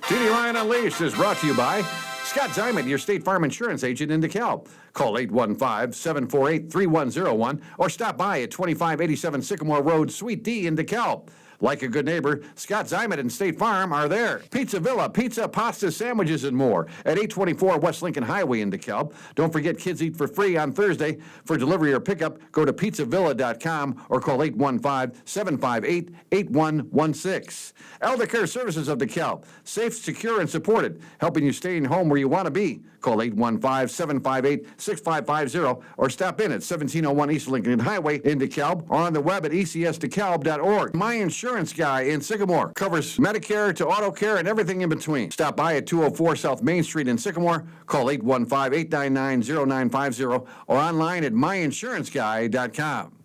TD Ryan Unleashed is brought to you by Scott Ziman, your State Farm Insurance agent in DeKalb. Call 815-748-3101 or stop by at 2587 Sycamore Road, Suite D in DeKalb. Like a good neighbor, Scott Ziman and State Farm are there. Pizza Villa, pizza, pasta, sandwiches, and more at 824 West Lincoln Highway in DeKalb. Don't forget Kids Eat for Free on Thursday. For delivery or pickup, go to pizzavilla.com or call 815-758-8116. Elder Care Services of DeKalb. Safe, secure, and supported, helping you stay in home where you want to be. Call 815-758-6550 or stop in at 1701 East Lincoln Highway in DeKalb or on the web at ecsdekalb.org. My Insurance Guy in Sycamore covers Medicare to auto care and everything in between. Stop by at 204 South Main Street in Sycamore. Call 815-899-0950 or online at myinsuranceguy.com.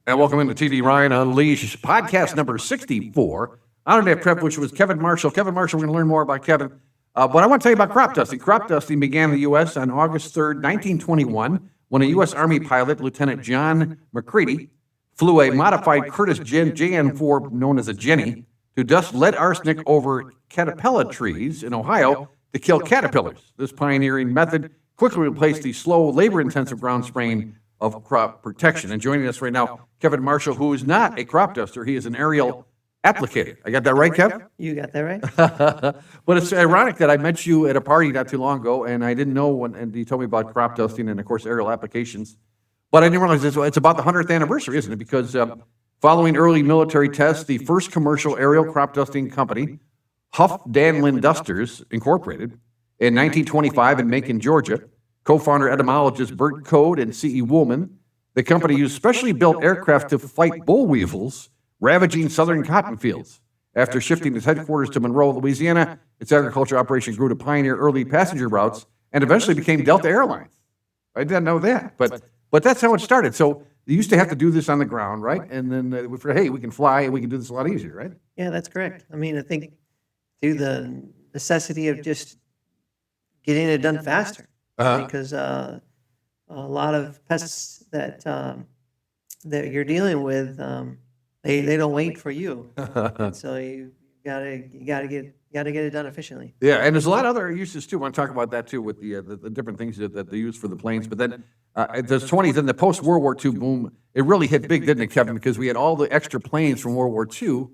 And welcome into TD Ryan Unleashed, podcast number 64. On today's privilege was Kevin Marshall. Kevin Marshall, we're going to learn more about Kevin. But I want to tell you about crop dusting. Crop dusting began in the U.S. on August 3rd, 1921, when a U.S. Army pilot, Lieutenant John McCready, flew a modified Curtiss JN-4, known as a Jenny, to dust lead arsenic over caterpillar trees in Ohio to kill caterpillars. This pioneering method quickly replaced the slow, labor-intensive ground spraying of crop protection. And joining us right now, Kevin Marshall, who is not a crop duster. He is an aerial applicator. I got that right, Kev? You got that right. But it's ironic that I met you at a party not too long ago, and I didn't know when, and you told me about crop dusting and, of course, aerial applications. But I didn't realize this. It's about the 100th anniversary, isn't it? Because following early military tests, the first commercial aerial crop dusting company, Huff Danlin Dusters Incorporated, in 1925 in Macon, Georgia, co-founder etymologist Bert Code and C.E. Woolman, the company used specially built aircraft to fight boll weevils ravaging southern cotton fields. After shifting its headquarters to Monroe, Louisiana, its agriculture operation grew to pioneer early passenger routes and eventually became Delta Airlines. I didn't know that, but that's how it started. So they used to have to do this on the ground, right? And then we figured, hey, we can fly and we can do this a lot easier, right? Yeah, that's correct. I mean, I think through the necessity of just getting it done faster, because a lot of pests that you're dealing with, they don't wait for you. And so you gotta get it done efficiently. Yeah, and there's a lot of other uses too. I want to talk about that too with the different things that they use for the planes. But then the 20s and the post-World War II boom, it really hit big, didn't it, Kevin? Because we had all the extra planes from World War II,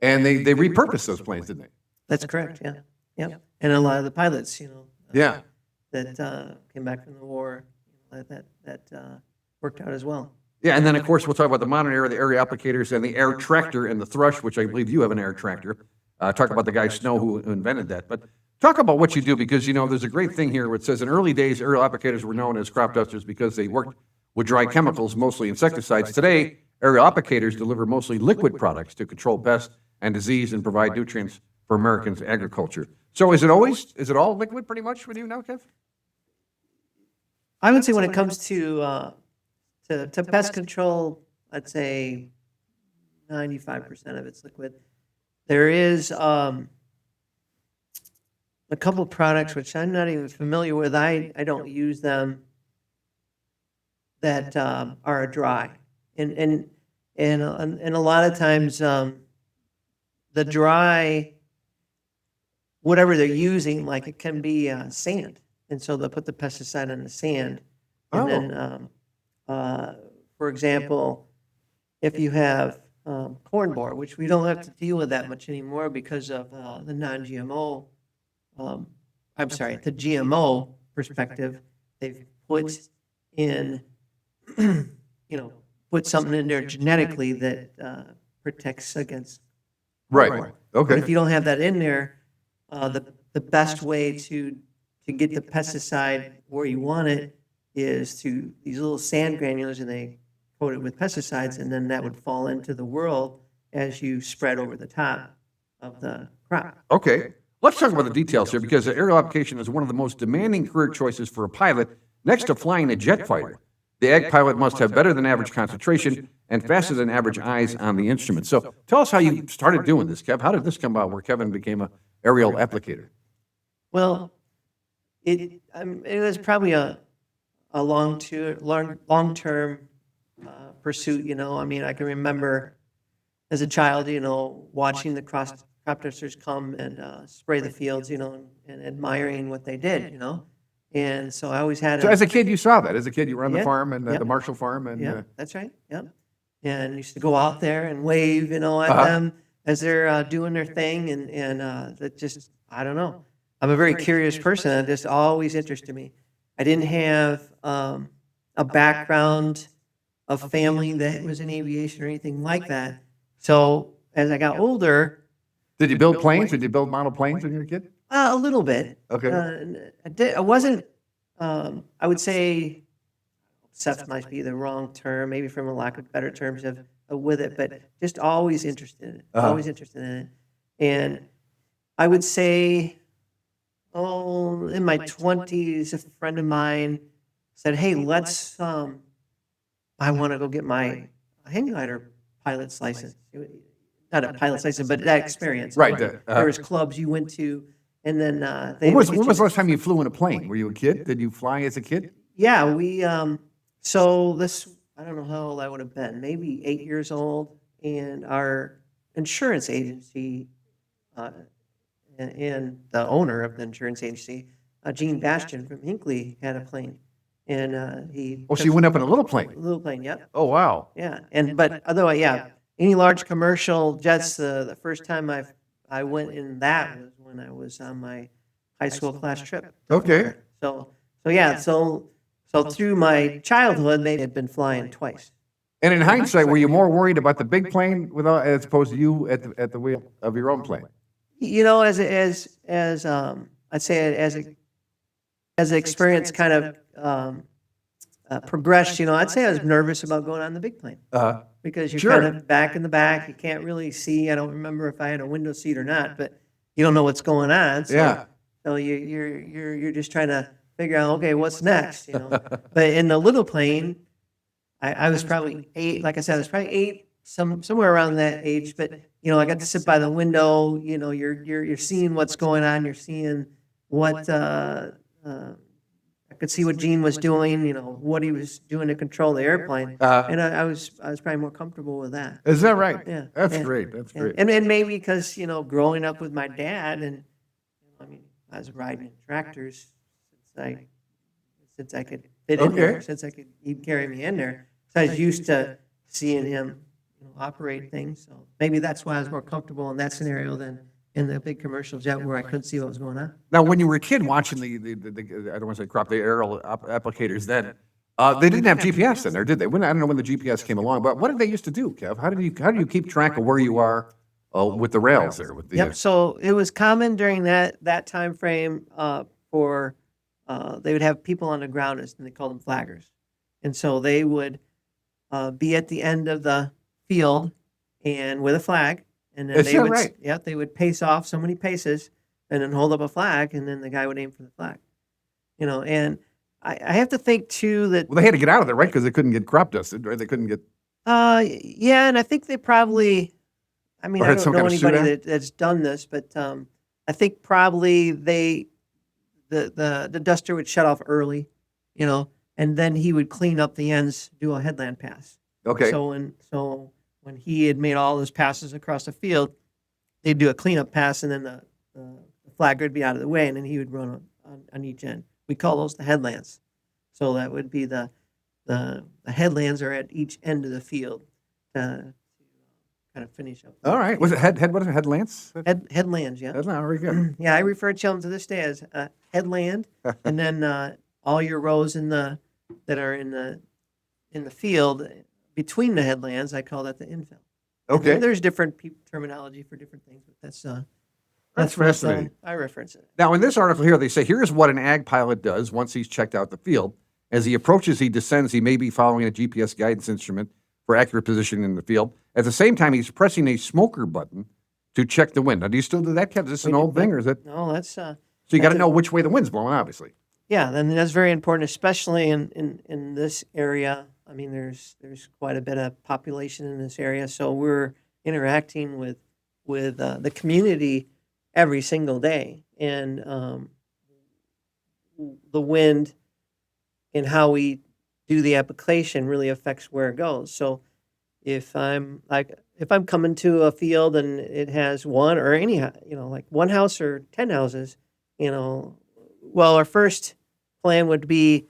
and they repurposed those planes, didn't they? That's correct. Yeah, yeah. And a lot of the pilots, that came back from the war, that worked out as well. Yeah, and then, of course, we'll talk about the modern era, the aerial applicators, and the air tractor and the thrush, which I believe you have an air tractor. Talk about the guy Snow who invented that. But talk about what you do, because, there's a great thing here where it says in early days, aerial applicators were known as crop dusters because they worked with dry chemicals, mostly insecticides. Today, aerial applicators deliver mostly liquid products to control pests and disease and provide nutrients for Americans' agriculture. So is it all liquid pretty much with you now, Kev? I would say when it comes to pest control, I'd say 95% of it's liquid. There is a couple products which I'm not even familiar with. I don't use them that are dry, and a lot of times the dry, whatever they're using, like it can be sand, and so they'll put the pesticide on the sand, and then for example, if you have corn borer, which we don't have to deal with that much anymore because of the non-GMO, the GMO perspective, they've put in, put something in there genetically that protects against. Right. Okay. But if you don't have that in there, the best way to get the pesticide where you want it is to these little sand granules, and they coat it with pesticides, and then that would fall into the world as you spread over the top of the crop. Okay. Let's talk about the details here, because the aerial application is one of the most demanding career choices for a pilot next to flying a jet fighter. The ag pilot must have better than average concentration and faster than average eyes on the instrument. So tell us how you started doing this, Kev. How did this come about where Kevin became an aerial applicator? Well, it was probably a long-term pursuit. I mean, I can remember as a child, watching the crop dusters come and spray the fields, and admiring what they did, And so I always had So as a kid, you saw that. As a kid, you were on the Yeah, farm and yep. the Marshall farm, and Yeah, that's right. Yep. And used to go out there and wave, at Uh-huh. them as they're doing their thing, and that just I don't know. I'm a very curious person. That just always interested me. I didn't have a background of family that was in aviation or anything like that. So as I got older, did you build planes? Did you build model planes when you were a kid? a little bit. Okay. I did. I wasn't. I would say obsessed might be the wrong term, maybe from a lack of better terms with it, but just always interested in it. Uh-huh. Always interested in it. And I would say, in my 20s, a friend of mine said, "Hey, let's. I want to go get my hang glider pilot's license. Not a pilot's license, but that experience. Right, There was clubs you went to, and then they When would get was the you- last time you flew in a plane? Were you a kid? Did you fly as a kid? Yeah, we so this I don't know how old I would have been, maybe 8 years old, and our insurance agency and the owner of the insurance agency, Gene Bastian from Hinckley, had a plane, and he Oh, so you went up in a little plane. little plane, yep, Oh, wow. yeah, but although yeah, any large commercial jets, the first time I went in that was when I was on my high school class trip. Okay. So through my childhood, they had been flying twice. And in hindsight, were you more worried about the big plane as opposed to you at the wheel of your own plane? As I'd say as the experience kind of progressed, I'd say I was nervous about going on the big plane because you're Sure. kind of back in the back. You can't really see. I don't remember if I had a window seat or not, but you don't know what's going on. So, Yeah. So you're just trying to figure out, okay, what's next, But in the little plane, I was probably 8. Like I said, I was probably 8, somewhere around that age. But I got to sit by the window. You're seeing what's going on. You're seeing what I could see what Gene was doing. What he was doing to control the airplane, and I was probably more comfortable with that. Is that right? Yeah, That's yeah. great. That's great. And maybe because growing up with my dad, and I mean, I was riding tractors since I could fit in there, Okay. since he'd carry me in there. So I was used to seeing him operate things. So maybe that's why I was more comfortable in that scenario than in the big commercial jet where I couldn't see what was going on. Now, when you were a kid watching the I don't want to say crop, the aerial applicators then, they didn't have GPS in there, did they? I don't know when the GPS came along, but what did they used to do, Kev? How do you keep track of where you are with the rails there? With the, Yep. So it was common during that time frame for they would have people on the ground, and they called them flaggers, and so they would be at the end of the field and with a flag, and then Is that right? they would pace off so many paces, and then hold up a flag, and then the guy would aim for the flag, And I have to think too that Well, they had to get out of there, right? Because they couldn't get crop dusted, right? They couldn't get. yeah, and I think they probably. I mean, Or I had don't some know kind of suit anybody on? that's done this, but I think probably the duster would shut off early, and then he would clean up the ends, do a headland pass. Okay. So when he had made all those passes across the field, they'd do a cleanup pass, and then the flagger would be out of the way, and then he would run on each end. We call those the headlands. So that would be the headlands are at each end of the field to kind of finish up. All right. Was it what is it, headlands? Headlands, yeah. Headland, very good. Yeah, I refer to them to this day as headland, and then all your rows that are in the field between the headlands, I call that the infill. And Okay. there's different terminology for different things, but that's what, fascinating. I reference it. Now, in this article here, they say, here's what an ag pilot does once he's checked out the field. As he approaches, he descends, he may be following a GPS guidance instrument for accurate positioning in the field. At the same time, he's pressing a smoker button to check the wind. Now, do you still do that, Kev? Is this an old thing, or is it? No, that's So you got to know which way the wind's blowing, obviously. yeah, then that's very important, especially in this area. I mean, there's quite a bit of population in this area, so we're interacting with the community every single day, and the wind and how we do the application really affects where it goes. So if I'm like if I'm coming to a field and it has one or any, like one house or 10 houses, well, our first plan would be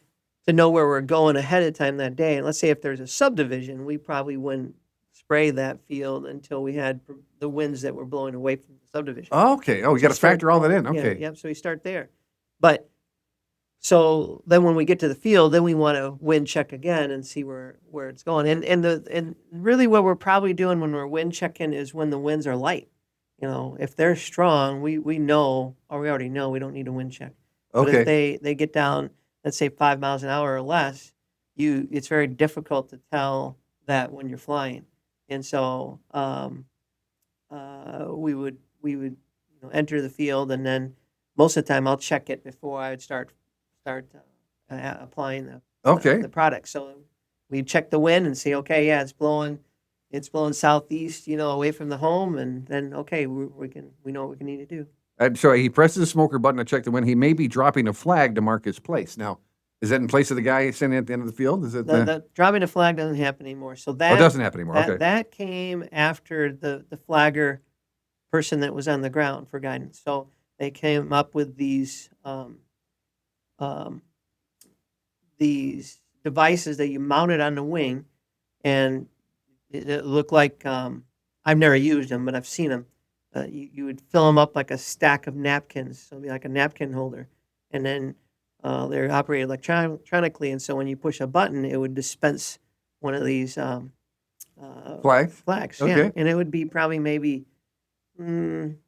to know where we're going ahead of time that day. And let's say if there's a subdivision, we probably wouldn't spray that field until we had the winds that were blowing away from the subdivision. Okay. Oh, you got to factor all that in. Okay. Yeah, so we start there. But so then when we get to the field, then we want to wind check again and see where it's going. And really what we're probably doing when we're wind checking is when the winds are light. If they're strong, we know, or we already know we don't need a wind check. But if they get down, let's say 5 miles an hour or less, it's very difficult to tell that when you're flying. And so we would enter the field, and then most of the time I'll check it before I would start applying the product. So we check the wind and see, okay, yeah, it's blowing southeast, away from the home, and then okay, we know what we need to do. So he presses the smoker button to check the wind. He may be dropping a flag to mark his place. Now, is that in place of the guy standing at the end of the field? Is it the dropping a flag doesn't happen anymore? So that it doesn't happen anymore. Okay, that came after the flagger person that was on the ground for guidance. So they came up with these devices that you mounted on the wing, and it looked like I've never used them, but I've seen them. You would fill them up like a stack of napkins, so it'd be like a napkin holder, and then they're operated electronically, and so when you push a button, it would dispense one of these flags. Yeah, and it would be probably maybe I don't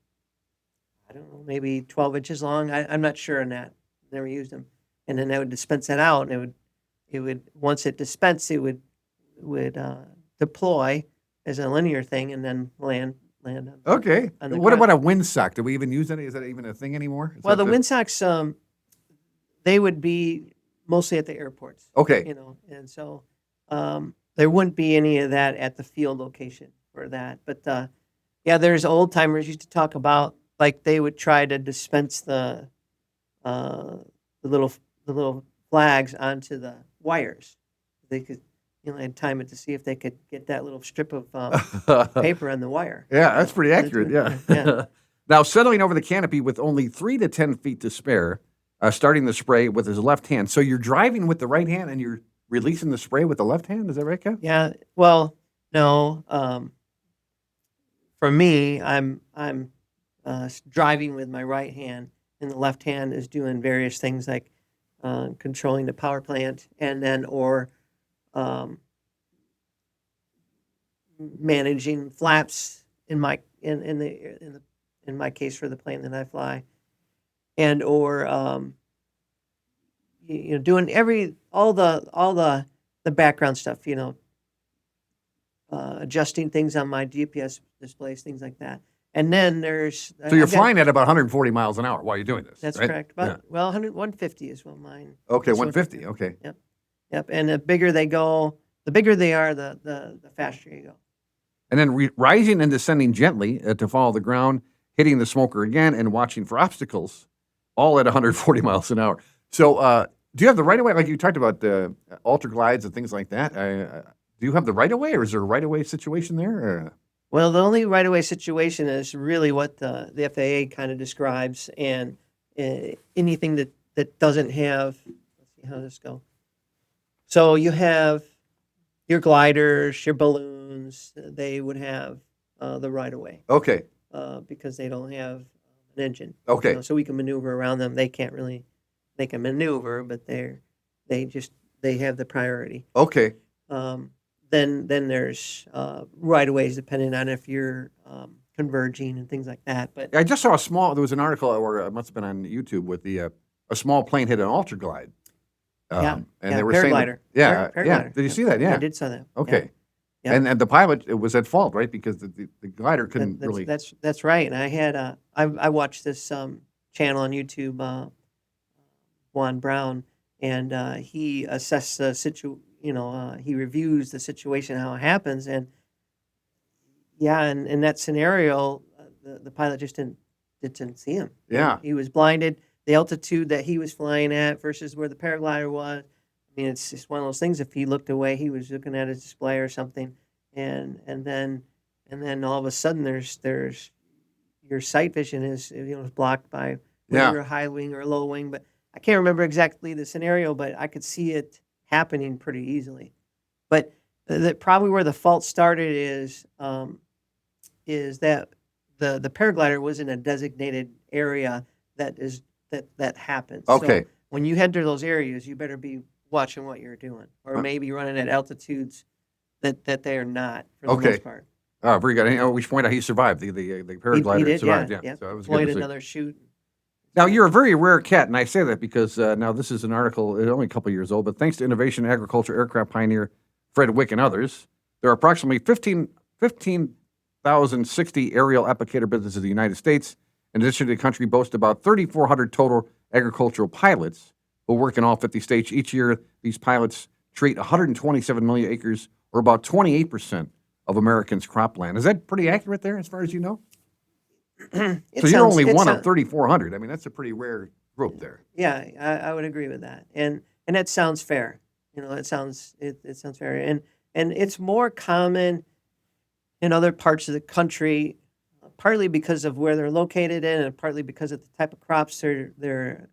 know, maybe 12 inches long. I'm not sure on that. Never used them, and then they would dispense that out, and it would once it dispensed, it would deploy as a linear thing, and then land. Okay. On the What ground. about a windsock? Do we even use any? Is that even a thing anymore? Well, the windsocks, they would be mostly at the airports. Okay. And so there wouldn't be any of that at the field location for that. But yeah, there's old timers used to talk about, like, they would try to dispense the little flags onto the wires. They could. And time it to see if they could get that little strip of paper on the wire. Yeah, that's pretty accurate. Yeah. Now, settling over the canopy with only 3 to 10 feet to spare, starting the spray with his left hand. So you're driving with the right hand and you're releasing the spray with the left hand. Is that right, Kev? Yeah. Well, no. For me, I'm driving with my right hand, and the left hand is doing various things like controlling the power plant, and then managing flaps in my case for the plane that I fly, and doing all the background stuff, adjusting things on my GPS displays, things like that. And then there's so you're flying at about 140 miles an hour while you're doing this. That's right? correct. But well, 150 is what mine. Okay, 150. Okay. Yep. And the bigger they go, the bigger they are, the faster you go. And then rising and descending gently to follow the ground, hitting the smoker again, and watching for obstacles, all at 140 miles an hour. So do you have the right of way? Like you talked about the ultra glides and things like that. Do you have the right of way, or is there a right of way situation there? Or? Well, the only right of way situation is really what the FAA kind of describes, and anything that doesn't have. Let's see how this goes. So you have your gliders, your balloons. They would have the right of way. Okay. Because they don't have an engine. Okay. So we can maneuver around them. They can't really. They can maneuver, but they have the priority. Okay. Then there's right of ways depending on if you're converging and things like that. But I just saw there was an article, or it must have been on YouTube, with a small plane hit an ultra glide. And they were paraglider. saying, paraglider. Did you see that? Yeah, I did see that. Okay. Yeah. And the pilot was at fault, right? Because the glider couldn't really. That's right. And I had I watched this channel on YouTube, Juan Brown, and he assessed the situation. He reviews the situation, how it happens, and in that scenario, the pilot just didn't see him. Yeah, he was blinded. The altitude that he was flying at versus where the paraglider was. I mean, it's just one of those things. If he looked away, he was looking at his display or something, and then and then all of a sudden there's your sight vision is blocked by whether Yeah. you're a high wing or a low wing. But I can't remember exactly the scenario, but I could see it happening pretty easily. But probably where the fault started is that the paraglider was in a designated area that happened. Okay. So when you head to those areas, you better be watching what you're doing, or maybe running at altitudes that they are not for the Okay. most part. Oh, very good. And we should point out he survived. The paraglider He did, survived. yeah. So it was good Deployed to see. another chute. Now, you're a very rare cat, and I say that because now this is an article, it's only a couple years old, but thanks to innovation agriculture aircraft pioneer Fred Wick and others, there are approximately 15,060 aerial applicator businesses in the United States. In addition, the country boasts about 3,400 total agricultural pilots who work in all 50 states. Each year, these pilots treat 127 million acres, or about 28% of Americans' cropland. Is that pretty accurate there, as far as you know? So you're only one of 3,400. I mean, that's a pretty rare group there. Yeah, I would agree with that, and that sounds fair. It sounds fair, and it's more common in other parts of the country, partly because of where they're located in, and partly because of the type of crops they're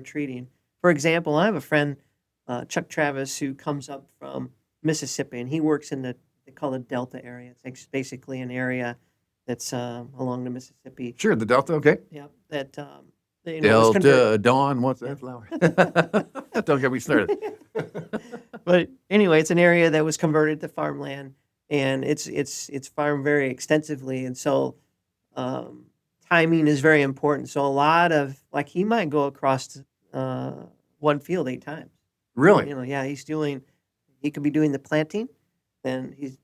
treating. For example, I have a friend, Chuck Travis, who comes up from Mississippi, and he works in they call it Delta area. It's basically an area that's along the Mississippi. Sure, the Delta, okay. Yep. That Delta, Dawn, what's that flower? Don't get me started. But anyway, it's an area that was converted to farmland, and it's farmed very extensively, and so timing is very important. So a lot of, like, he might go across one field 8 times. Really? Yeah, he could be doing the planting, then he's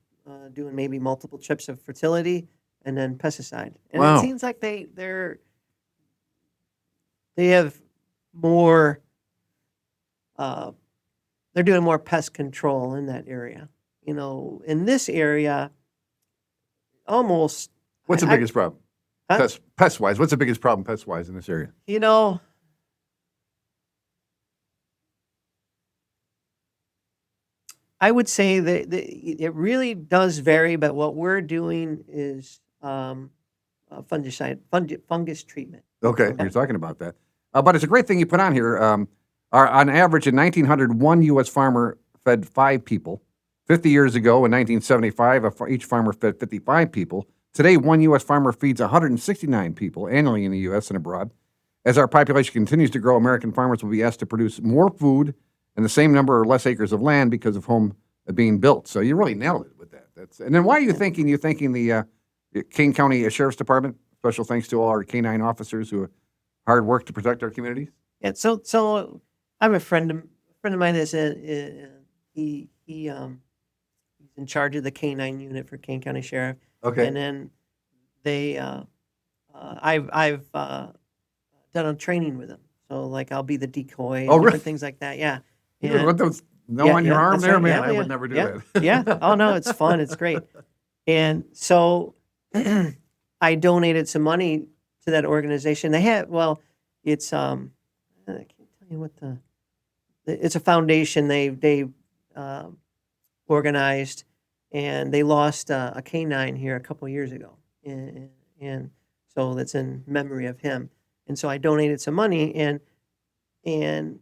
doing maybe multiple trips of fertility, and then pesticide. And Wow. it seems like they have more, they're doing more pest control in that area. In this area, almost. What's the biggest problem? Huh? Pest-wise, what's the biggest problem pest-wise in this area? I would say that it really does vary, but what we're doing is fungicide, fungus treatment. Okay, you're talking about that. But it's a great thing you put on here. On average, in 1900, one U.S. farmer fed 5 people. 50 years ago, in 1975, each farmer fed 55 people. Today, one U.S. farmer feeds 169 people annually in the U.S. and abroad. As our population continues to grow, American farmers will be asked to produce more food and the same number or less acres of land because of home being built. So you really nailed it with that. And then why are you thanking the Kane County Sheriff's Department? Special thanks to all our canine officers who are hard work to protect our communities. Yeah. So I have a friend of mine that's he's in charge of the canine unit for Kane County Sheriff. Okay. And then I've done a training with him. So, like, I'll be the decoy and really? different things like that. Yeah. You with those on your arm that's there, right. man. Yeah, I yeah. would never do Yeah. that. Yeah. Oh no, it's fun. It's great. And so I donated some money to that organization. They had, it's I can't tell you what it's a foundation they organized, and they lost a canine here a couple of years ago, and so that's in memory of him. And so I donated some money, and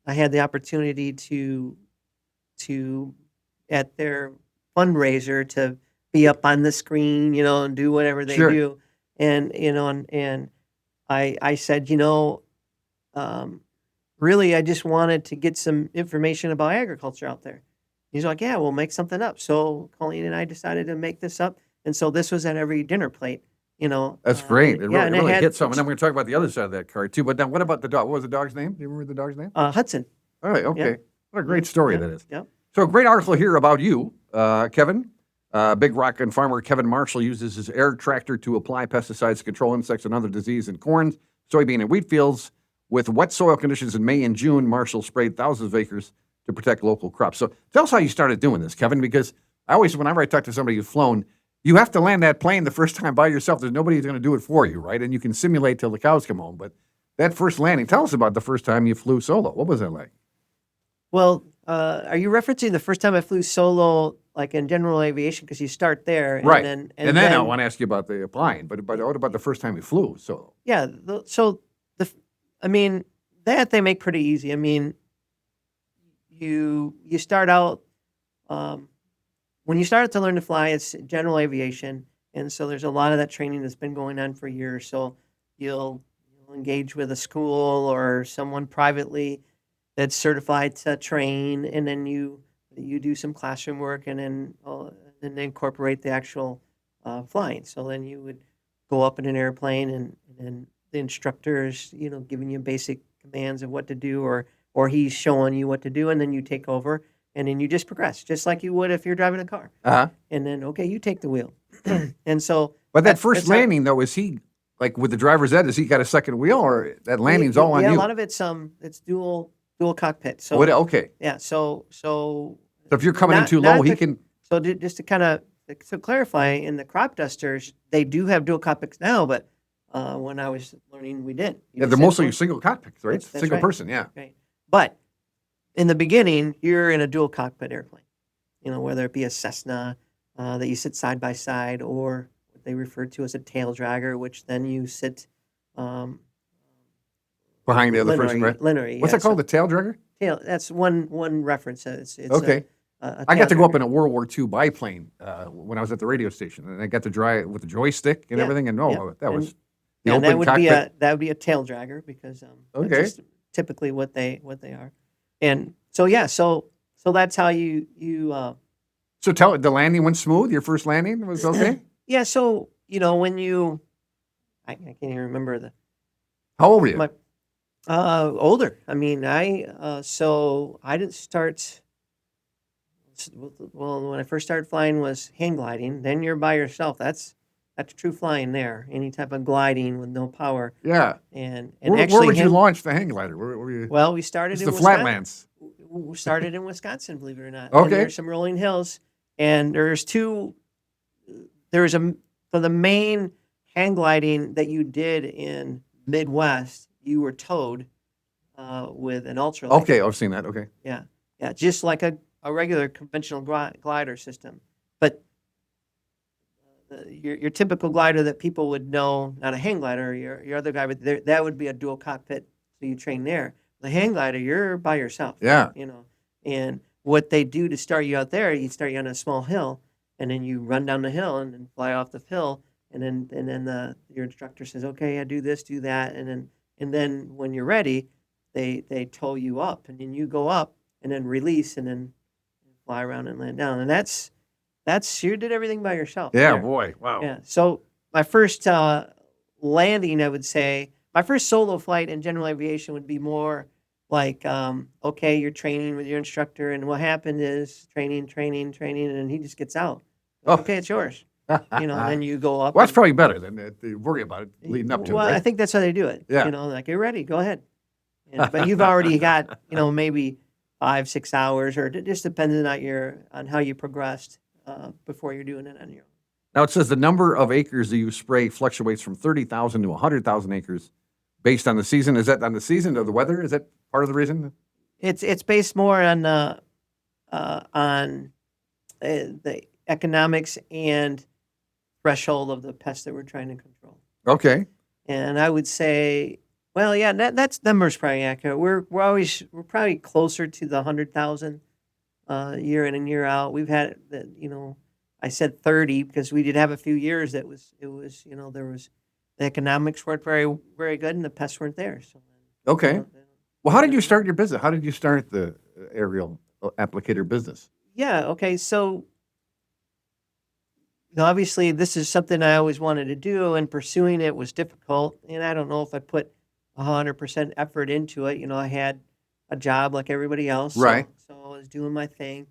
I had the opportunity to at their fundraiser to be up on the screen, and do whatever they Sure. do. And, and I said, really, I just wanted to get some information about agriculture out there. He's like, yeah, we'll make something up. So Colleen and I decided to make this up. And so this was at every dinner plate, That's great. It and really had hit some. And then we're going to talk about the other side of that card, too. But then what about the dog? What was the dog's name? Do you remember the dog's name? Hudson. All right, okay. Yeah. What a great story that is. Yep. So a great article here about you, Kevin. Big Rock and farmer Kevin Marshall uses his air tractor to apply pesticides to control insects and other disease in corn, soybean, and wheat fields. With wet soil conditions in May and June, Marshall sprayed thousands of acres to protect local crops. So tell us how you started doing this, Kevin, because whenever I talk to somebody who's flown, you have to land that plane the first time by yourself. There's nobody who's going to do it for you, right? And you can simulate till the cows come home. But that first landing, tell us about the first time you flew solo. What was that like? Well, are you referencing the first time I flew solo like in general aviation, because you start there, Right. and then I want to ask you about the applying, but what about the first time you flew? So, yeah. I mean, that they make pretty easy. I mean, you start out when you start to learn to fly, it's general aviation, and so there's a lot of that training that's been going on for years. So you'll engage with a school or someone privately that's certified to train, and then you do some classroom work, and then incorporate the actual flying. So then you would go up in an airplane, and then the instructor is giving you basic commands of what to do, or he's showing you what to do, and then you take over, and then you just progress, just like you would if you're driving a car. And then okay, you take the wheel, and so. But that first landing though, is he like with the driver's ed? Has he got a second wheel, or that landing's all on you? Yeah, a lot of it's dual cockpit. So okay. yeah, so if you're coming in too low, he can. So just to kind of clarify, in the crop dusters, they do have dual cockpits now, but when I was learning, we did. Yeah, they're mostly single cockpits, right? That's single right. person, yeah. Right. But in the beginning, you're in a dual cockpit airplane. Whether it be a Cessna that you sit side by side, or what they refer to as a tail dragger, which then you sit behind the other person, right? Lineary. What's that called? The tail dragger? Tail. That's one reference. It's okay. A I got to go dragger. up in a World War II biplane when I was at the radio station, and I got to drive with the joystick and everything. And that was the open that would cockpit. that would be a tail dragger, because Okay. that's just typically what they are. And so so that's how you So the landing went smooth. Your first landing was okay. yeah. So when you I can't even remember How old were you? older. I mean, so I didn't start. Well, when I first started flying was hang gliding. Then you're by yourself. That's true flying there. Any type of gliding with no power. Yeah. And where actually, would you launch the hang glider? Where were you? well, we started It's in the Wisconsin. flatlands. We started in Wisconsin, believe it or not. Okay. And there's some rolling hills, and there's two. There's for the main hang gliding that you did in Midwest, you were towed with an ultralight. Okay, I've seen that. Okay. Yeah, just like a regular conventional glider system, but your typical glider that people would know, not a hang glider, your other guy, but that would be a dual cockpit, so you train there. The hang glider, you're by yourself. Yeah. And what they do to start you out there, you start you on a small hill, and then you run down the hill and then fly off the hill, and then your instructor says, okay, I do this, do that, and then when you're ready, they tow you up, and then you go up and then release and then fly around and land down, and that's you did everything by yourself. Yeah, there. boy, wow. Yeah. So my first landing, I would say, my first solo flight in general aviation would be more like, okay, you're training with your instructor, and what happened is training, and then he just gets out. Oh. Okay, it's yours. And then you go up. Well, that's probably better than to worry about it leading up to Well, it. Right? I think that's how they do it. Yeah. Like, you're ready, go ahead. But you've already got, maybe 5-6 hours, or it just depends on how you progressed before you're doing it on your own. Now it says the number of acres that you spray fluctuates from 30,000 to 100,000 acres based on the season. Is that on the season or the weather? Is that part of the reason? It's based more on the economics and threshold of the pest that we're trying to control. Okay. And I would say, well, yeah, that's number's probably accurate. We're probably closer to the 100,000 year in and year out. We've had I said 30 because we did have a few years that there was the economics weren't very, very good and the pests weren't there. So Okay. Well, how did you start your business? How did you start the aerial applicator business? Yeah. Okay. So, obviously, this is something I always wanted to do, and pursuing it was difficult. And I don't know if I put 100% effort into it. I had a job like everybody else. Right. So I was doing my thing,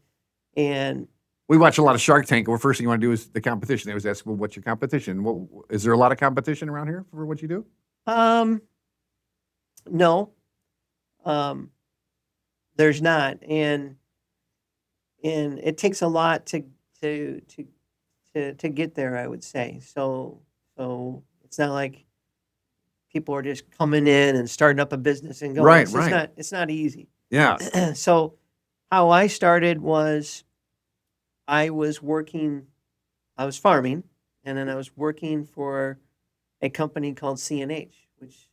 and We watch a lot of Shark Tank. The first thing you want to do is the competition. They always ask, well, what's your competition? Is there a lot of competition around here for what you do? no, there's not, and it takes a lot to get there, I would say. So it's not like people are just coming in and starting up a business and going. Right, right. It's not easy. Yeah. So how I started was I was farming, and then I was working for a company called CNH, which is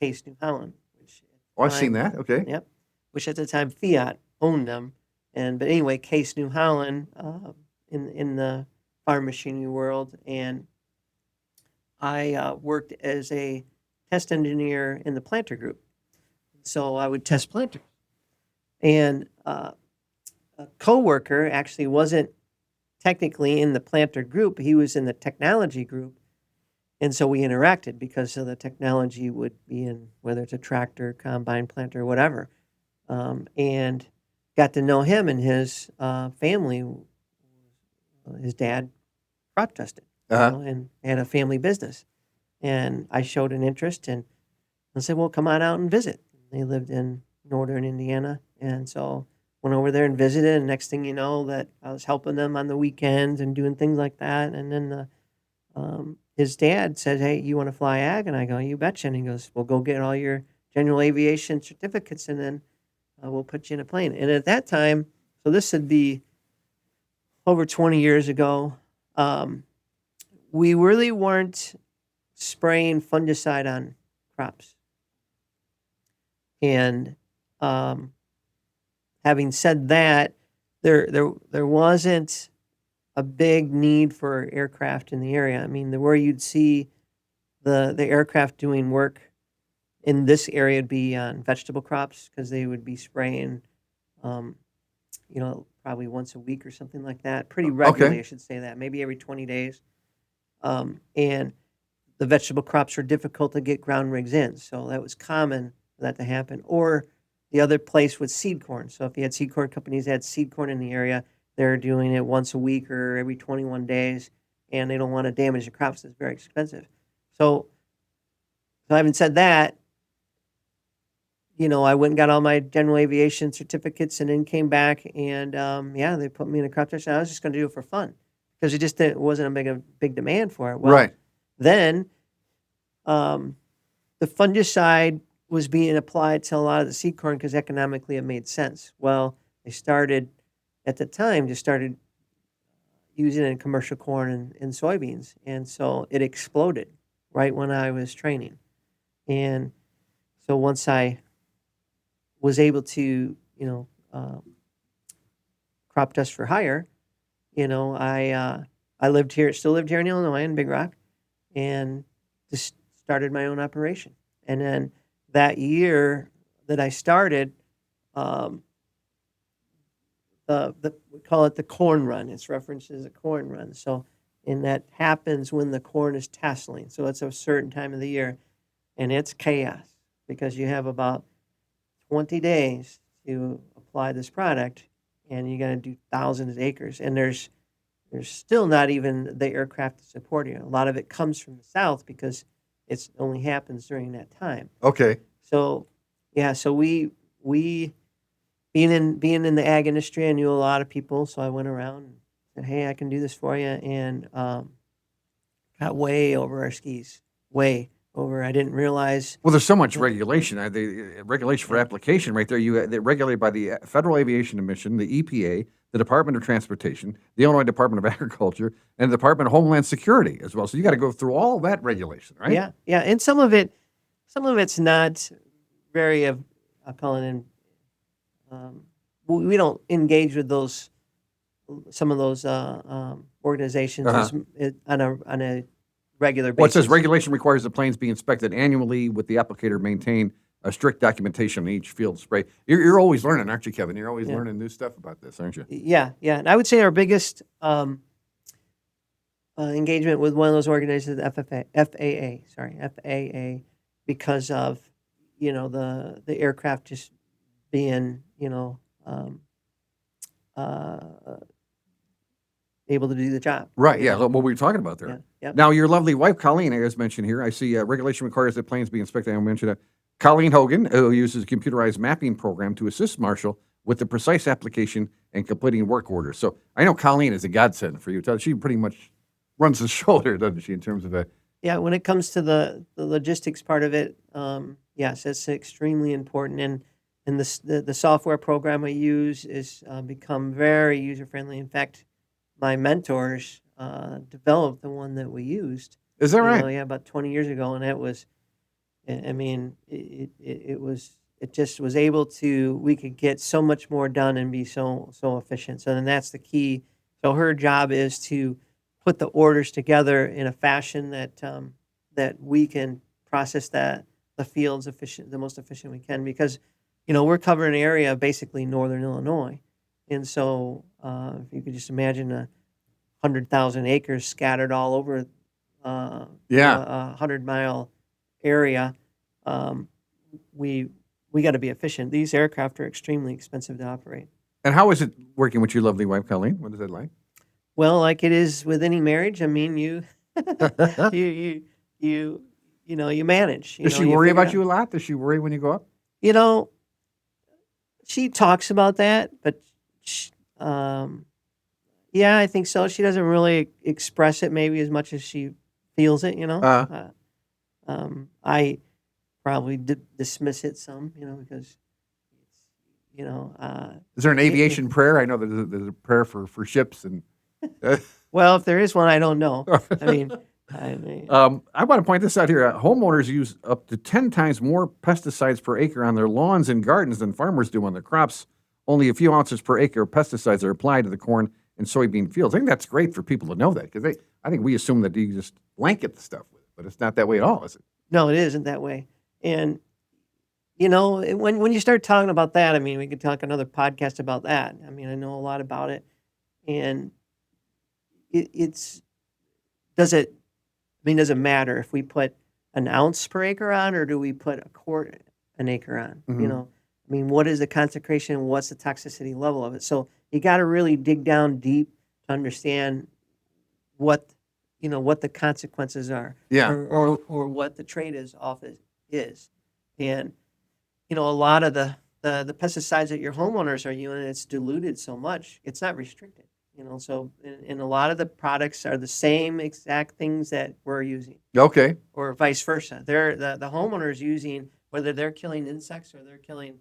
Case New Holland, which Oh, I've seen that. Okay. Yep. Which at the time Fiat owned them. But anyway, Case New Holland in the farm machinery world, and I worked as a test engineer in the planter group. So I would test planters. And a coworker actually wasn't technically in the planter group; he was in the technology group. And so we interacted because of the technology would be in whether it's a tractor, combine, planter, whatever. And got to know him and his family. His dad crop dusted, and had a family business. And I showed an interest and I said, well, come on out and visit. They lived in northern Indiana. And so went over there and visited. And next thing you know, that I was helping them on the weekends and doing things like that. And then his dad said, hey, you want to fly ag? And I go, you betcha. And he goes, well, go get all your general aviation certificates and then we'll put you in a plane. And at that time, so this would be over 20 years ago, we really weren't spraying fungicide on crops. And having said that, there wasn't a big need for aircraft in the area. I mean, where you'd see the aircraft doing work in this area would be on vegetable crops because they would be spraying, probably once a week or something like that. Pretty regularly, Okay. I should say that. Maybe every 20 days. And the vegetable crops are difficult to get ground rigs in, so that was common for that to happen. Or the other place was seed corn. So if you had seed corn companies that had seed corn in the area, they're doing it once a week or every 21 days, and they don't want to damage the crops. It's very expensive. So having said that, I went and got all my general aviation certificates and then came back and, they put me in a crop test. I was just going to do it for fun because it wasn't a big demand for it. Well, Right. then the fungicide was being applied to a lot of the seed corn because economically it made sense. Well, they started using it in commercial corn and soybeans. And so it exploded right when I was training. And so once I was able to, crop dust for hire, I still lived here in Illinois in Big Rock, and just started my own operation. And then that year that I started, we call it the corn run. It's referenced as a corn run. So, and that happens when the corn is tasseling. So it's a certain time of the year, and it's chaos because you have about 20 days to apply this product, and you got to do thousands of acres. And there's still not even the aircraft to support you. A lot of it comes from the south because it only happens during that time. Okay. So, yeah, so we being in the ag industry, I knew a lot of people, so I went around and said, hey, I can do this for you, and got way over our skis, way over. I didn't realize. Well, there's so much regulation. The regulation for application right there. They're regulated by the Federal Aviation Administration, the EPA, the Department of Transportation, the Illinois Department of Agriculture, and the Department of Homeland Security as well. So you got to go through all that regulation, right? Yeah, yeah, and some of it's not very. I'll call it in. We don't engage with some of those organizations on a regular basis. Well, it says regulation requires the planes be inspected annually with the applicator maintain a strict documentation on each field spray. You're always learning, aren't you, Kevin? You're always learning new stuff about this, aren't you? Yeah, yeah. And I would say our biggest engagement with one of those organizations, FAA, because of the aircraft just being able to do the job. Right, yeah, what we were talking about there. Yeah, yep. Now, your lovely wife, Colleen, as mentioned here, I see regulation requires that planes be inspected. I mentioned that. Colleen Hogan, who uses a computerized mapping program to assist Marshall with the precise application and completing work orders. So I know Colleen is a godsend for you. She pretty much runs the show there, doesn't she, in terms of that? Yeah, when it comes to the logistics part of it, yes, it's extremely important. And the software program we use is become very user-friendly. In fact, my mentors developed the one that we used. Is that right? Yeah, about 20 years ago, and it was, I mean, it just was able to. We could get so much more done and be so efficient. So then that's the key. So her job is to put the orders together in a fashion that we can process the fields the most efficient we can, because we're covering an area of basically northern Illinois, and so if you could just imagine 100,000 acres scattered all over Yeah. a 100-mile area. We got to be efficient. These aircraft are extremely expensive to operate. And how is it working with your lovely wife, Colleen? What is it like? Well, like it is with any marriage. I mean, you you manage. Does she you worry figure about out- you a lot? Does she worry when you go up? You know, she talks about that, but yeah, I think so. She doesn't really express it maybe as much as she feels it. I probably dismiss it some, because Is there an y- y- aviation prayer? I know there's a prayer for ships and. well, if there is one, I don't know. I mean, I mean, I want to point this out here. Homeowners use up to 10 times more pesticides per acre on their lawns and gardens than farmers do on their crops. Only a few ounces per acre of pesticides are applied to the corn and soybean fields. I think that's great for people to know that, because I think we assume that you just blanket the stuff with it, but it's not that way at all, is it? no, it isn't that way. And when you start talking about that, I mean, we could talk another podcast about that. I mean, I know a lot about it, and it's does it. I mean, does it matter if we put an ounce per acre on, or do we put a quart an acre on? Mhm. I mean, what is the concentration? What's the toxicity level of it? So you got to really dig down deep to understand what what the consequences are, Yeah. or what the trade is off is. And a lot of the pesticides that your homeowners are using, it's diluted so much, it's not restricted. So and a lot of the products are the same exact things that we're using, Okay. or vice versa. They're the homeowners using, whether they're killing insects or they're killing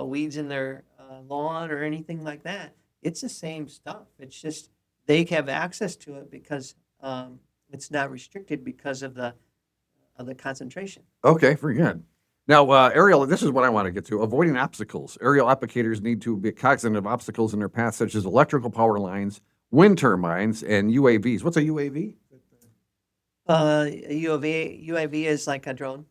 weeds in their lawn or anything like that. It's the same stuff. It's just they have access to it because it's not restricted because of the concentration. Okay, very good. Now, aerial, this is what I want to get to. Avoiding obstacles. Aerial applicators need to be cognizant of obstacles in their path, such as electrical power lines, wind turbines, and UAVs. What's a UAV? UAV is like a drone.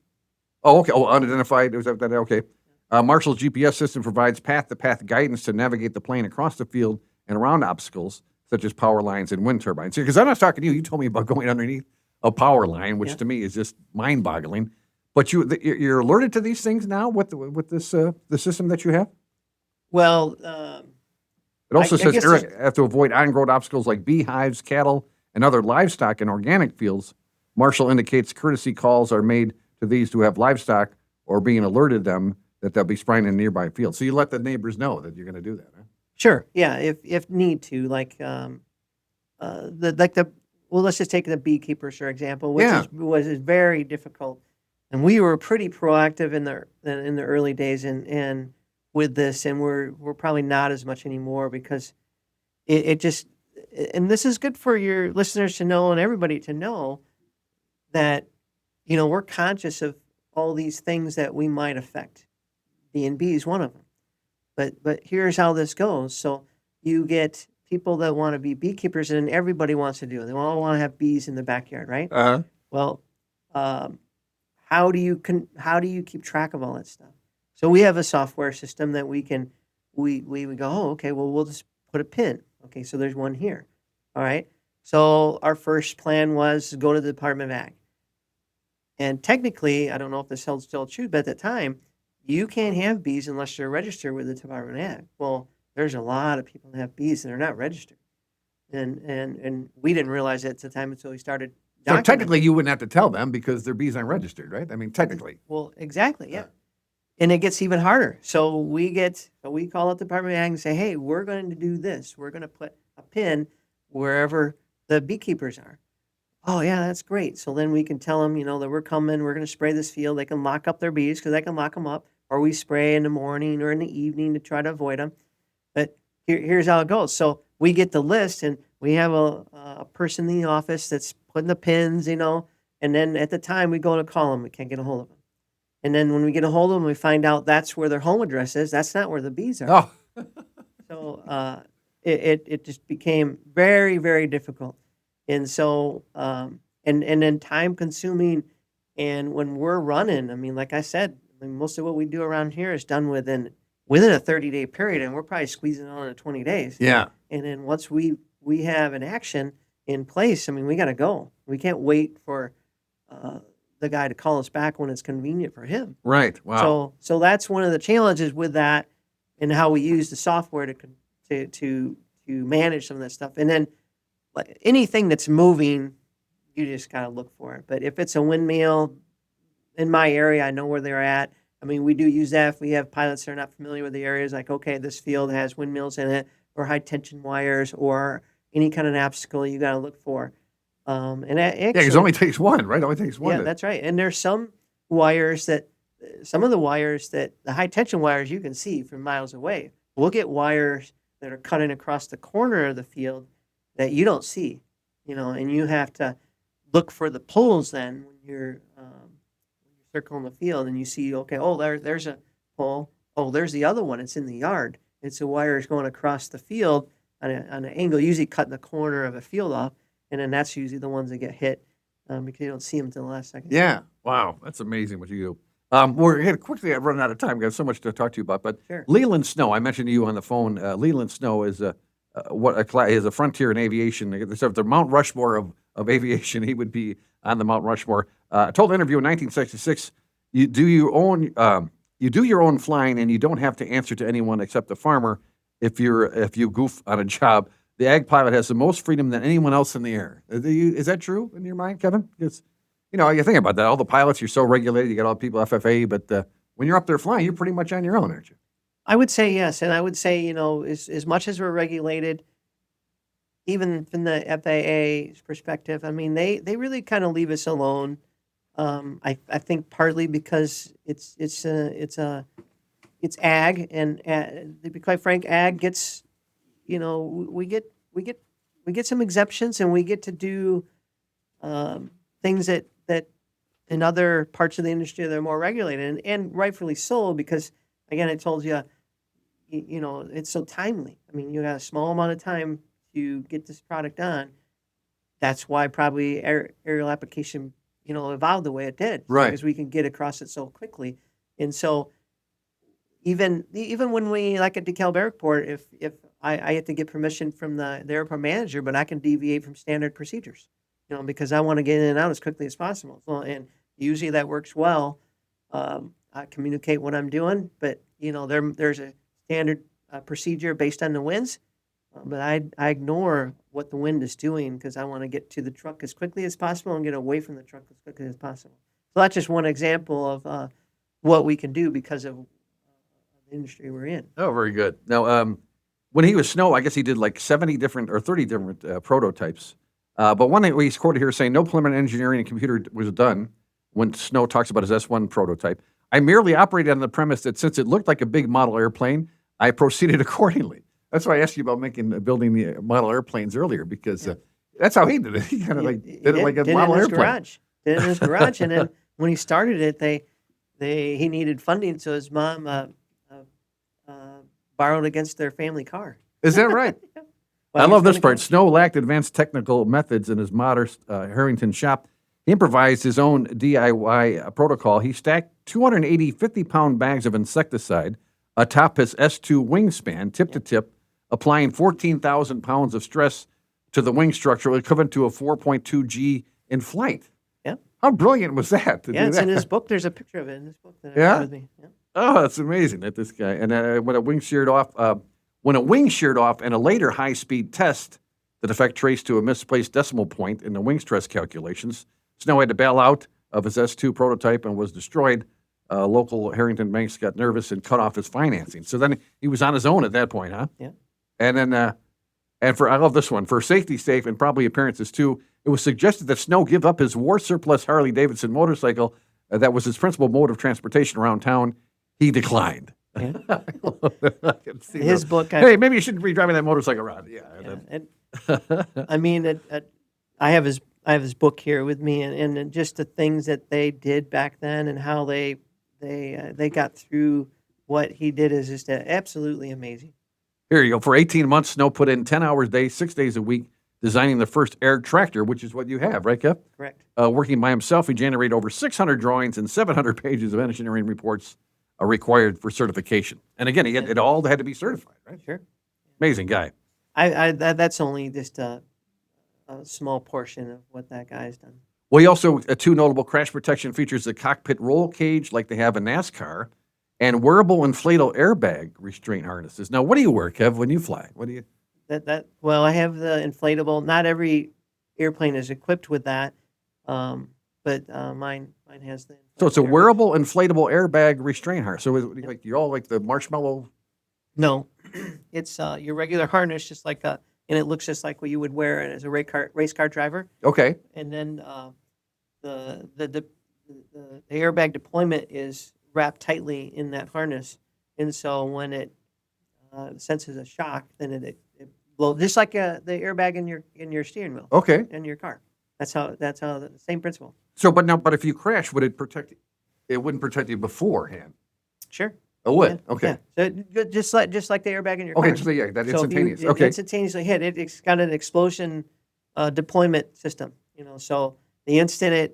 Oh, okay. Oh, unidentified. Was that okay? Marshall's GPS system provides path-to-path guidance to navigate the plane across the field and around obstacles, such as power lines and wind turbines. Because I'm not talking to you. You told me about going underneath a power line, which Yeah. to me is just mind-boggling. But you're alerted to these things now with this the system that you have. Well, It also I says guess you have to avoid on-road obstacles like beehives, cattle, and other livestock in organic fields. Marshall indicates courtesy calls are made to these who have livestock or being alerted them that they'll be spraying in nearby fields. So you let the neighbors know that you're going to do that. Huh? sure, yeah, if need to, like well, let's just take the beekeepers for example, which Yeah. was very difficult, and we were pretty proactive in the early days, and with this, and we're probably not as much anymore, because it just, and this is good for your listeners to know and everybody to know that we're conscious of all these things that we might affect. B&B is one of them. But here's how this goes. So you get people that want to be beekeepers, and everybody wants to do it. They all want to have bees in the backyard, right? Well, how do you keep track of all that stuff? So we have a software system that we can we would go, oh, okay, well, we'll just put a pin. Okay, so there's one here. All right. So our first plan was to go to the Department of Ag. And technically, I don't know if this held still true, but at the time, you can't have bees unless you're registered with the Department of Ag. Well, there's a lot of people that have bees and they're not registered. And we didn't realize it at the time until we started So documenting. technically, you wouldn't have to tell them because their bees aren't registered, right? I mean, technically. Well, exactly, yeah. And it gets even harder. So we call up the Department of Ag and say, hey, we're going to do this. We're going to put a pin wherever the beekeepers are. Oh, yeah, that's great. So then we can tell them, that we're coming, we're going to spray this field. They can lock up their bees because they can lock them up, or we spray in the morning or in the evening to try to avoid them. But here's how it goes. So we get the list, and we have a person in the office that's putting the pins, and then at the time we go to call them, we can't get a hold of them. And then when we get a hold of them, we find out that's where their home address is. That's not where the bees are. Oh, So it just became very, very difficult. And so, and then time consuming. And when we're running, I mean, like I said, most of what we do around here is done within a 30-day period, and we're probably squeezing on to 20 days. yeah. And then once we have an action in place, I mean, we got to go. We can't wait for the guy to call us back when it's convenient for him. Right. Wow. So that's one of the challenges with that, and how we use the software to manage some of that stuff. And then like anything that's moving, you just gotta look for it. But if it's a windmill in my area, I know where they're at. I mean, we do use that if we have pilots that are not familiar with the areas. Like, okay, this field has windmills in it, or high tension wires, or any kind of obstacle you gotta look for. And Yeah, actually, it only takes one, right? It only takes one. yeah, that's right. And there's some wires some of the wires that the high tension wires you can see from miles away. We'll get wires that are cutting across the corner of the field that you don't see, and you have to look for the poles then when you're circling the field, and you see, okay, oh, there's a pole. Oh, there's the other one. It's in the yard. It's a wire is going across the field on an angle, usually cutting the corner of a field off, and then that's usually the ones that get hit because you don't see them until the last second. Yeah. Wow. That's amazing what you do. We're here quickly. I'm running out of time. We've got so much to talk to you about. But Sure. Leland Snow, I mentioned to you on the phone. Leland Snow is is a frontier in aviation. The Mount Rushmore of aviation. He would be on the Mount Rushmore. I told an interview in 1966. You do your own flying, and you don't have to answer to anyone except the farmer if you goof on a job. The ag pilot has the most freedom than anyone else in the air. Is that true in your mind, Kevin? Because you think about that. All the pilots, you're so regulated. You got all the people FFA, but when you're up there flying, you're pretty much on your own, aren't you? I would say yes, and I would say as much as we're regulated, even from the FAA's perspective, I mean they really kind of leave us alone. I think partly because it's ag, and to be quite frank, ag gets we get some exemptions, and we get to do things that in other parts of the industry that are more regulated, and rightfully so, because again, I told you, it's so timely. I mean, you got a small amount of time to get this product on. That's why probably aerial application, evolved the way it did, right? Because we can get across it so quickly. And so even when we, like at DeKalb Airport, if I have to get permission from the airport manager, but I can deviate from standard procedures, because I want to get in and out as quickly as possible. So, and usually that works well. I communicate what I'm doing, but there's a standard procedure based on the winds, but I ignore what the wind is doing because I want to get to the truck as quickly as possible and get away from the truck as quickly as possible. So that's just one example of what we can do because of the industry we're in. Oh, very good. Now, when he was Snow, I guess he did like 70 different or 30 different prototypes. But one thing he's quoted here saying, no preliminary engineering and computer was done when Snow talks about his S1 prototype. I merely operated on the premise that since it looked like a big model airplane, I proceeded accordingly. That's why I asked you about building the model airplanes earlier, because that's how he did it. He kind of did it like a model airplane. Did it in his garage, and then when he started it, he needed funding, so his mom borrowed against their family car. Is that right? I love this part. Snow lacked advanced technical methods in his modest Harrington shop. He improvised his own DIY protocol. He stacked 280 50-pound bags of insecticide atop his S2 wingspan, tip to tip, applying 14,000 pounds of stress to the wing structure, equivalent to a 4.2 G in flight. Yeah. How brilliant was that? It's in his book. There's a picture of it in his book. That I have with me. Yeah. Oh, that's amazing that this guy. And when a wing sheared off, in a later high-speed test, the defect traced to a misplaced decimal point in the wing stress calculations, Snow had to bail out of his S2 prototype and was destroyed. Local Harrington banks got nervous and cut off his financing. So then he was on his own at that point, huh? Yeah. And then, I love this one. For safety's sake and probably appearances too, it was suggested that Snow give up his war surplus Harley-Davidson motorcycle that was his principal mode of transportation around town. He declined. Yeah. I can see His book. Hey, maybe you shouldn't be driving that motorcycle around. Yeah. And I mean, I have his book here with me, and just the things that they did back then, and how they got through what he did is just absolutely amazing. Here you go. For 18 months, Snow put in 10 hours a day, 6 days a week, designing the first air tractor, which is what you have, right, Kev? Correct. Working by himself, he generated over 600 drawings and 700 pages of engineering reports required for certification. And again, it all had to be certified, right? Sure. Amazing guy. That's only just a small portion of what that guy's done. Well, he also, two notable crash protection features: the cockpit roll cage, like they have in NASCAR, and wearable inflatable airbag restraint harnesses. Now, what do you wear, Kev, when you fly? What do you? Well, I have the inflatable. Not every airplane is equipped with that, but mine has the. So it's a inflatable airbag. wearable inflatable airbag restraint harness. So like you're all like the marshmallow. No, it's your regular harness, just like and it looks just like what you would wear as a race car driver. Okay. And then the airbag deployment is wrapped tightly in that harness, and so when it senses a shock, then it blows, just like the airbag in your steering wheel Okay. in your car. That's how the same principle. So, but if you crash, would it protect you? It wouldn't protect you beforehand. Sure. It would. Yeah, Okay. yeah. So just like the airbag in your car. Okay. So yeah, that So if instantaneous. you Okay. instantaneously hit it, it's got an explosion deployment system. So the instant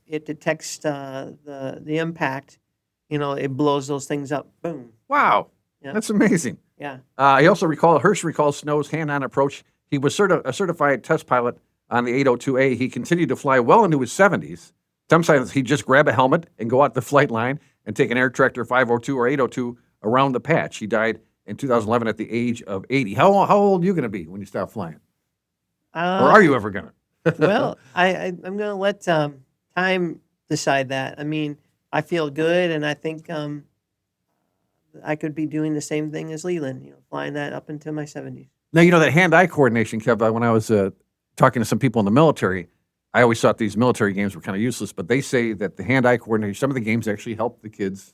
it detects the impact, it blows those things up. Boom. Wow. Yeah. That's amazing. Yeah. Hirsch recalls Snow's hand-on approach. He was a certified test pilot on the 802A. He continued to fly well into his 70s. Sometimes he'd just grab a helmet and go out the flight line and take an Air Tractor 502 or 802 around the patch. He died in 2011 at the age of 80. How old are you going to be when you stop flying? Or are you ever going to? Well, I'm going to let time decide that. I mean, I feel good, and I think I could be doing the same thing as Leland, flying that up into my 70s. Now, that hand-eye coordination, Kev, when I was talking to some people in the military, I always thought these military games were kind of useless, but they say that the hand-eye coordination, some of the games actually help the kids,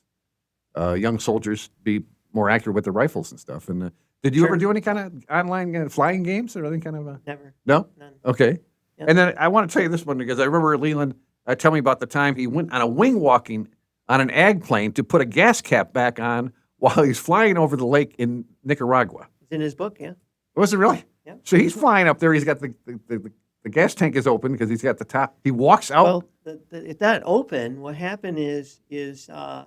young soldiers, be more accurate with their rifles and stuff. And did you ever do any kind of online flying games or anything kind of? Never. No? None. Okay. Yep. And then I want to tell you this one because I remember Leland tell me about the time he went on a wing walking on an ag plane to put a gas cap back on while he's flying over the lake in Nicaragua. It's in his book, yeah. Was it really? Yep. So he's flying up there. He's got the gas tank is open because he's got the top. He walks out. Well, it's not open. What happened is the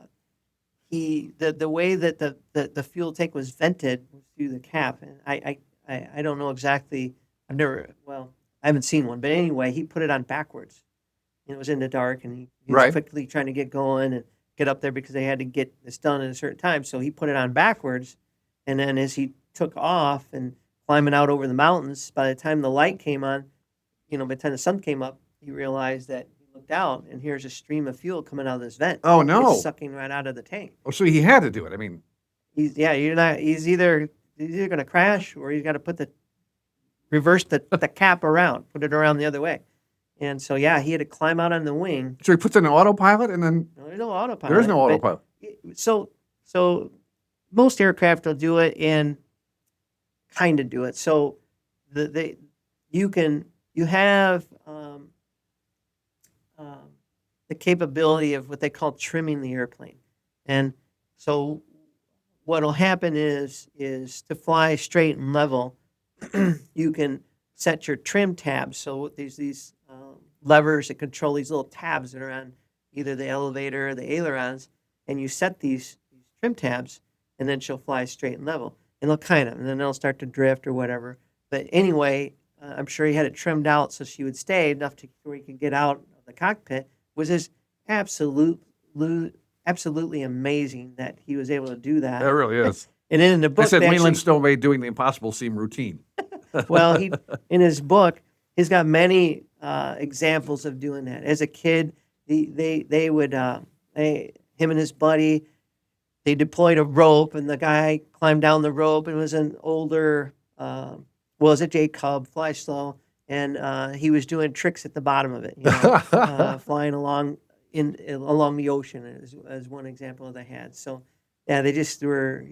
way that the fuel tank was vented was through the cap, and I don't know exactly. I haven't seen one, but anyway, he put it on backwards. It was in the dark, and he was Right. quickly trying to get going and get up there because they had to get this done at a certain time. So he put it on backwards, and then as he took off and climbing out over the mountains, by the time the light came on, by the time the sun came up, he realized that he looked out, and here's a stream of fuel coming out of this vent. Oh, no. It's sucking right out of the tank. Oh, so he had to do it. I mean, He's either going to crash, or he's got to reverse the cap around, put it around the other way. And so, yeah, he had to climb out on the wing. so he puts in an autopilot and then No, there's no autopilot. there is no but autopilot. So most aircraft will do it and kind of do it. So you have the capability of what they call trimming the airplane. And so what'll happen is to fly straight and level, you can set your trim tabs. So there's these levers that control these little tabs that are on either the elevator or the ailerons, and you set these trim tabs, and then she'll fly straight and level. And and then they'll start to drift or whatever. But anyway, I'm sure he had it trimmed out so she would stay enough to where he could get out of the cockpit. Was just absolutely amazing that he was able to do that. That really is. And then in the book, I said they Leland actually- Snow made doing the impossible seem routine. well, in his book, he's got many examples of doing that. As a kid, they would him and his buddy, they deployed a rope, and the guy climbed down the rope, and it was an older, was a J Cub, fly slow, and he was doing tricks at the bottom of it, flying along along the ocean as one example they had. So yeah, they just were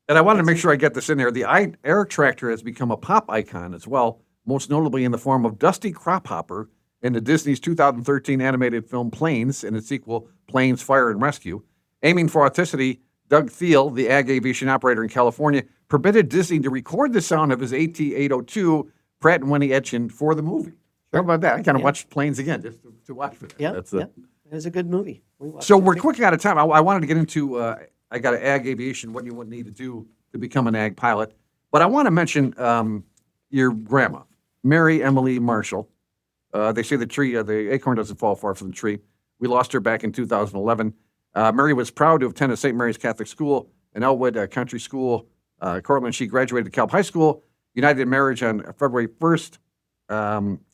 And I wanted to make sure I get this in there. The air tractor has become a pop icon as well, most notably in the form of Dusty Crophopper in the Disney's 2013 animated film Planes and its sequel, Planes, Fire, and Rescue. Aiming for authenticity, Doug Thiel, the ag aviation operator in California, permitted Disney to record the sound of his AT-802 Pratt & Whitney engine for the movie. How about that? I kind of watched Planes again just to watch for that. Yeah, it was a good movie. So we're quick out of time. I wanted to get into, I got an ag aviation, what you would need to do to become an ag pilot. But I want to mention your grandma, Mary Emily Marshall. They say the acorn doesn't fall far from the tree. We lost her back in 2011. Mary was proud to have attended St. Mary's Catholic School and Elwood Country School, Cortland. She graduated Calp High School, united in marriage on February 1st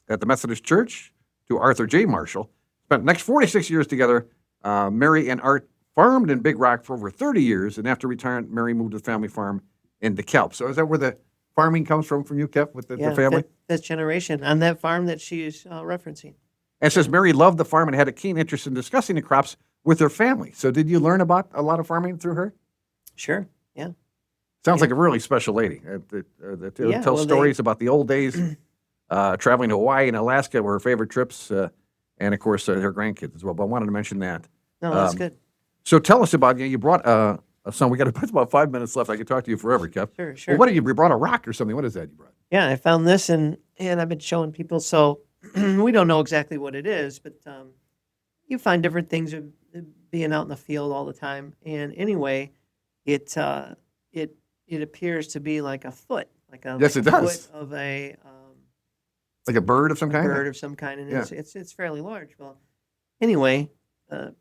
at the Methodist Church to Arthur J. Marshall. Spent the next 46 years together. Mary and Art farmed in Big Rock for over 30 years, and after retirement, Mary moved to the family farm in DeKalb. So is that where the farming comes from you, Kev, with the family? That generation on that farm that she's referencing. And it says Mary loved the farm and had a keen interest in discussing the crops with her family. So did you learn about a lot of farming through her? Sure, yeah. Sounds like a really special lady. That tells stories about the old days, traveling to Hawaii and Alaska were her favorite trips, and of course her grandkids as well. But I wanted to mention that. No, that's good. So tell us about, you brought a son. We got about 5 minutes left. I could talk to you forever, Kev. Sure. Well, what did you brought a rock or something? What is that you brought? Yeah, I found this and I've been showing people. So we don't know exactly what it is, but you find different things of being out in the field all the time. And anyway, it appears to be like a foot, Yes, it does. Foot of a Like a bird of some kind? Bird of some kind, and it's fairly large. Well, anyway,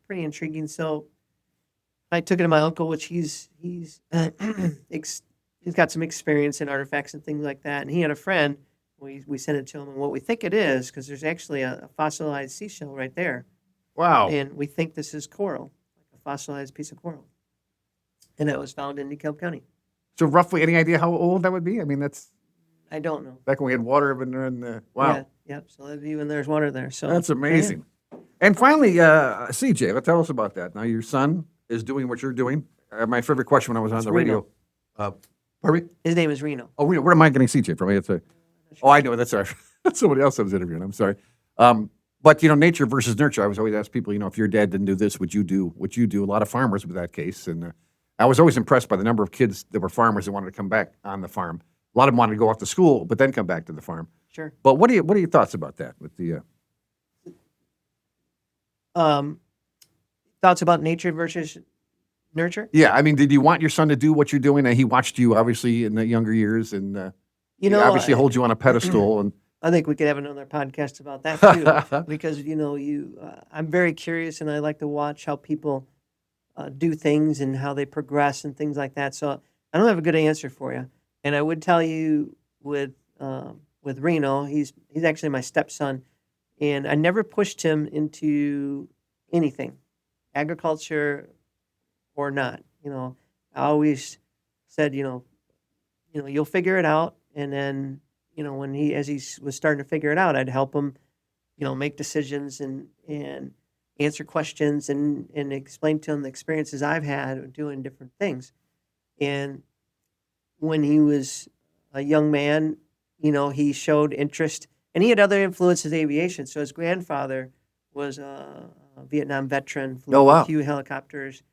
pretty intriguing. So I took it to my uncle, which he's got some experience in artifacts and things like that, and he had a friend. We sent it to him, and what we think it is, because there's actually a fossilized seashell right there. Wow! And we think this is coral, like a fossilized piece of coral, and it was found in DeKalb County. So roughly, any idea how old that would be? I mean, I don't know. Back when we had water in the wow. Yeah, yep. So even there's water there. So that's amazing. Yeah. And finally, CJ, tell us about that. Now your son is doing what you're doing. My favorite question when I was on the radio. Pardon me? His name is Reno. Oh, Reno. Where am I getting CJ from? I know. That's somebody else I was interviewing. I'm sorry. But nature versus nurture. I was always ask people, if your dad didn't do this, would you do what you do? A lot of farmers with that case, and I was always impressed by the number of kids that were farmers that wanted to come back on the farm. A lot of them wanted to go off to school, but then come back to the farm. Sure. But what are your thoughts about that? With the thoughts about nature versus nurture? Yeah, I mean, did you want your son to do what you're doing? And he watched you obviously in the younger years, and he obviously holds you on a pedestal. And I think we could have another podcast about that too, because I'm very curious, and I like to watch how people do things and how they progress and things like that. So I don't have a good answer for you. And I would tell you with Reno, he's actually my stepson, and I never pushed him into anything, agriculture or not. I always said, you'll figure it out, and then when he was starting to figure it out, I'd help him, make decisions and answer questions and explain to him the experiences I've had doing different things. And when he was a young man, he showed interest, and he had other influences in aviation. So his grandfather was a Vietnam veteran, flew a few helicopters,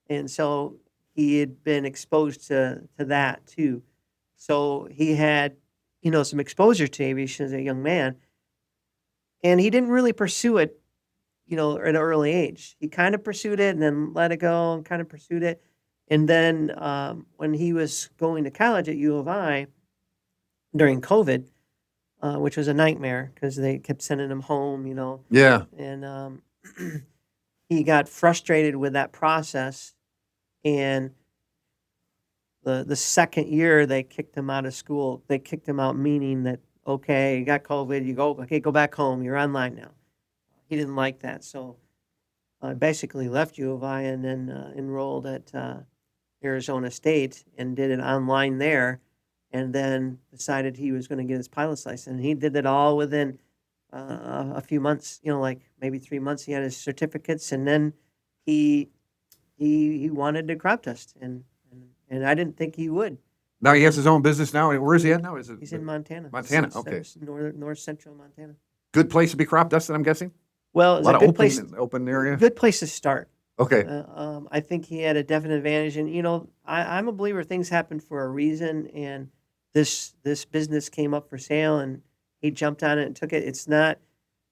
and so he had been exposed to that too. So he had, some exposure to aviation as a young man, and he didn't really pursue it, at an early age. He kind of pursued it and then let it go and kind of pursued it. And then when he was going to college at U of I during COVID, which was a nightmare because they kept sending him home, Yeah. And he got frustrated with that process. And the second year they kicked him out of school. They kicked him out, meaning that, okay, you got COVID, go back home. You're online now. He didn't like that. So I basically left U of I and then enrolled at Arizona State and did it online there, and then decided he was going to get his pilot's license. And he did it all within a few months, like maybe 3 months. He had his certificates, and then he wanted to crop test, and and I didn't think he would. Now he has his own business now. Where is he at now? Is it He's in Montana. Montana? It's Okay. North central Montana. Good place to be crop dusted, I'm guessing? Well, A it's lot a of good place. open area? Good place to start. Okay. I think he had a definite advantage, and I'm a believer things happen for a reason, and this business came up for sale, and he jumped on it and took it. It's not,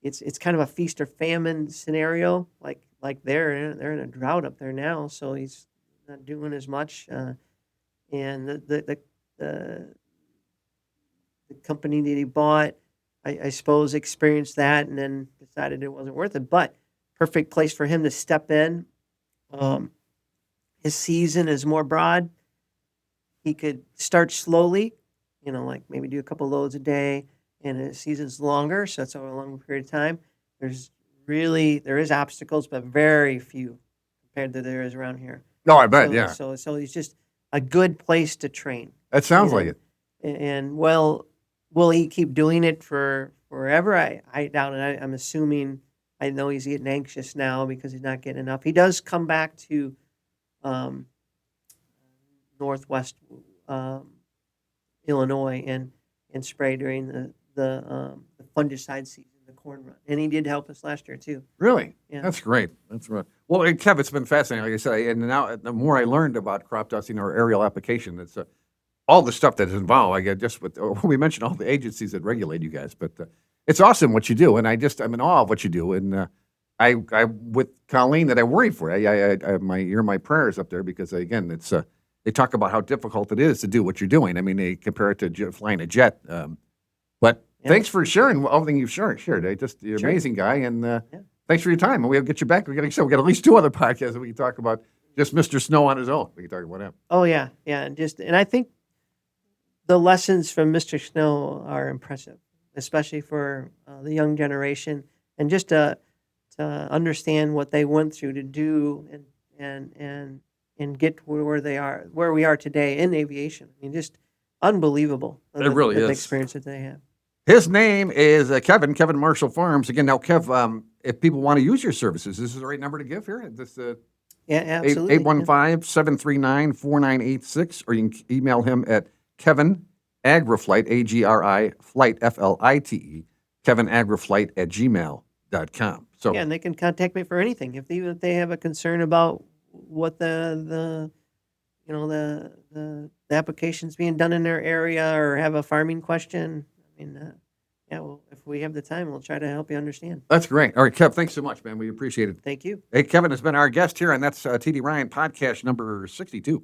it's kind of a feast or famine scenario, like they're in a drought up there now, so he's not doing as much, and the company that he bought, I suppose, experienced that and then decided it wasn't worth it, but perfect place for him to step in. His season is more broad. He could start slowly, like maybe do a couple loads a day, and his season's longer, so it's over a longer period of time. There is obstacles, but very few compared to there is around here. Oh, I bet, So, yeah. so he's just a good place to train. That sounds like it. And well, will he keep doing it for forever? I doubt it. I'm assuming. I know he's getting anxious now because he's not getting enough. He does come back to northwest Illinois and spray during the fungicide season, the corn run, and he did help us last year too. Really? Yeah. That's great. That's right. Well, Kev, it's been fascinating, like I said, and now the more I learned about crop dusting or aerial application, it's all the stuff that's involved. I get just with we mentioned all the agencies that regulate you guys, but it's awesome what you do, and I'm in awe of what you do. And I with Colleen that I worry for. You're my prayers up there because again, it's they talk about how difficult it is to do what you're doing. I mean, they compare it to flying a jet. But thanks for sharing everything you've shared. You're an amazing guy, and thanks for your time. And we'll get you back. We got at least 2 other podcasts that we can talk about. Just Mr. Snow on his own. We can talk about him. Oh yeah, and I think the lessons from Mr. Snow are impressive, especially for the young generation, and just to understand what they went through to do and get to where we are today in aviation. I mean, just unbelievable. It really is. The experience that they have. His name is Kevin Marshall Farms. Again, now, Kev, if people want to use your services, this is the right number to give here? Yeah, absolutely. 815-739-4986, or you can email him at Kevin Agriflight, A-G-R-I, Flight, F-L-I-T-E, KevinAgriflight@gmail.com. So yeah, and they can contact me for anything. If they have a concern about what the application's being done in their area or have a farming question, I mean, well, if we have the time, we'll try to help you understand. That's great. All right, Kev, thanks so much, man. We appreciate it. Thank you. Hey, Kevin has been our guest here, and that's TD Ryan podcast number 62.